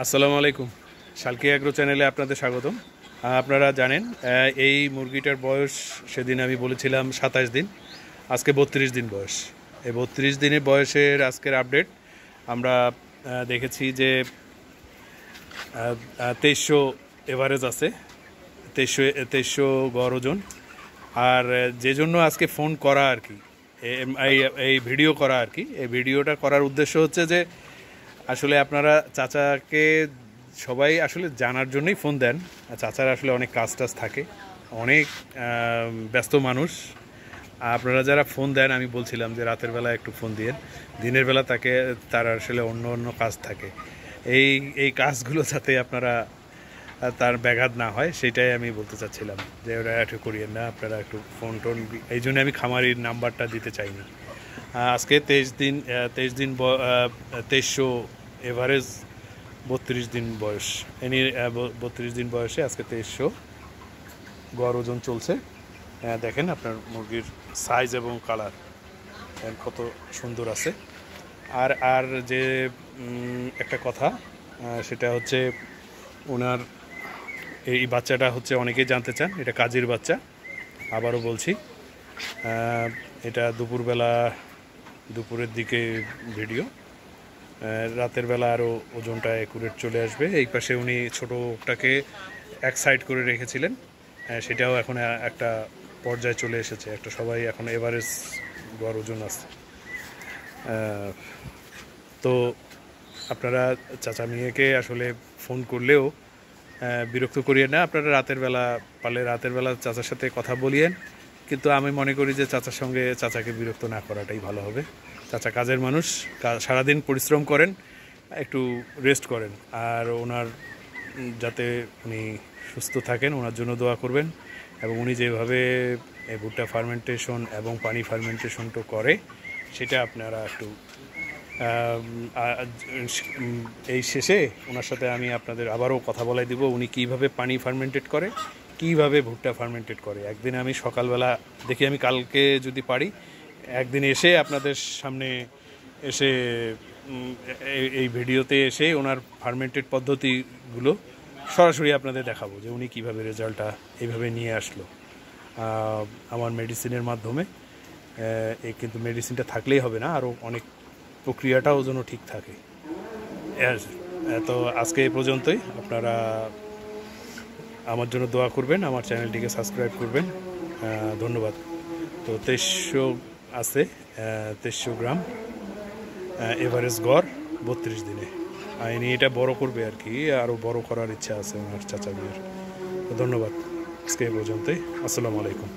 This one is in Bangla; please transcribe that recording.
আসসালামু আলাইকুম। শালকি অ্যাগ্রো চ্যানেলে আপনাদের স্বাগতম। আপনারা জানেন এই মুরগিটার বয়স সেদিন আমি বলেছিলাম 27 দিন, আজকে 32 দিন বয়স। এই 32 দিনের বয়সের আজকের আপডেট আমরা দেখেছি যে 2300 এভারেজ আছে, 2300 গড় ওজন। আর যে জন্য আজকে ফোন করা আর কি, এই ভিডিও করা আর কি, এই ভিডিওটা করার উদ্দেশ্য হচ্ছে যে আসলে আপনারা চাচাকে সবাই আসলে জানার জন্যই ফোন দেন। চাচার আসলে অনেক কাজ টাজ থাকে, অনেক ব্যস্ত মানুষ। আপনারা যারা ফোন দেন, আমি বলছিলাম যে রাতের বেলা একটু ফোন দিয়ে, দিনের বেলা তার আসলে অন্য অন্য কাজ থাকে। এই কাজগুলো যাতে আপনারা তার ব্যাঘাত না হয় সেটাই আমি বলতে চাচ্ছিলাম, যে ওরা একটু করিয়েন না, আপনারা একটু ফোন টোন। এই জন্য আমি খামারির নাম্বারটা দিতে চাইনি। আজকে 23 দিন 2300 এভারেজ, 32 দিন বয়স। 32 দিন বয়সে আজকে 2300 গড় ওজন চলছে। দেখেন আপনার মুরগির সাইজ এবং কালার কত সুন্দর আছে। আর যে একটা কথা, সেটা হচ্ছে ওনার এই বাচ্চাটা হচ্ছে অনেকেই জানতে চান, এটা কাজের বাচ্চা। আবারও বলছি, এটা দুপুরের দিকে ভিডিও, রাতের বেলা আরও ওজনটা অ্যাকুরেট চলে আসবে। এই পাশে উনি ছোটোটাকে এক সাইড করে রেখেছিলেন, সেটাও এখন একটা পর্যায়ে চলে এসেছে, একটা সবাই এখন এভারেজ গড় ওজন আছে। তো আপনারা চাচা মেয়েকে আসলে ফোন করলেও বিরক্ত করিয়ে না, আপনারা রাতের বেলা পারলে রাতের বেলা চাচার সাথে কথা বলিয়েন। কিন্তু আমি মনে করি যে চাচাকে বিরক্ত না করাটাই ভালো হবে। চাচা কাজের মানুষ, সারাদিন পরিশ্রম করেন, একটু রেস্ট করেন। আর ওনার যাতে উনি সুস্থ থাকেন, ওনার জন্য দোয়া করবেন। এবং উনি যেভাবে ভুট্টা ফার্মেন্টেশন এবং পানি ফার্মেন্টেশনটা করে, সেটা আপনারা একটু এই শেষে ওনার সাথে আমি আপনাদের আবারও কথা বলাই দিব, উনি কীভাবে পানি ফার্মেন্টেড করে, কীভাবে ভুট্টা ফার্মেন্টেড করে। একদিন আমি সকালবেলা দেখি, আমি কালকে যদি পারি একদিন এসে আপনাদের সামনে এসে এই ভিডিওতে এসে ওনার ফার্মেন্টেড পদ্ধতিগুলো সরাসরি আপনাদের দেখাবো, যে উনি কীভাবে রেজাল্টটা এইভাবে নিয়ে আসলো আমার মেডিসিনের মাধ্যমে। কিন্তু মেডিসিনটা থাকলেই হবে না, আরও অনেক প্রক্রিয়াটাও যেন ঠিক থাকে। তো আজকে এই পর্যন্তই। আপনারা আমার জন্য দোয়া করবেন, আমার চ্যানেলটিকে সাবস্ক্রাইব করবেন। ধন্যবাদ। তো 2300 আছে, 2300 গ্রাম এভারেজ গড় 32 দিনে। ইনি এটা বড় করবে আর কি, আরও বড় করার ইচ্ছা আছে ওনার চাচা মেয়ের। তো ধন্যবাদ, আজকে এই পর্যন্তই। আসসালামু আলাইকুম।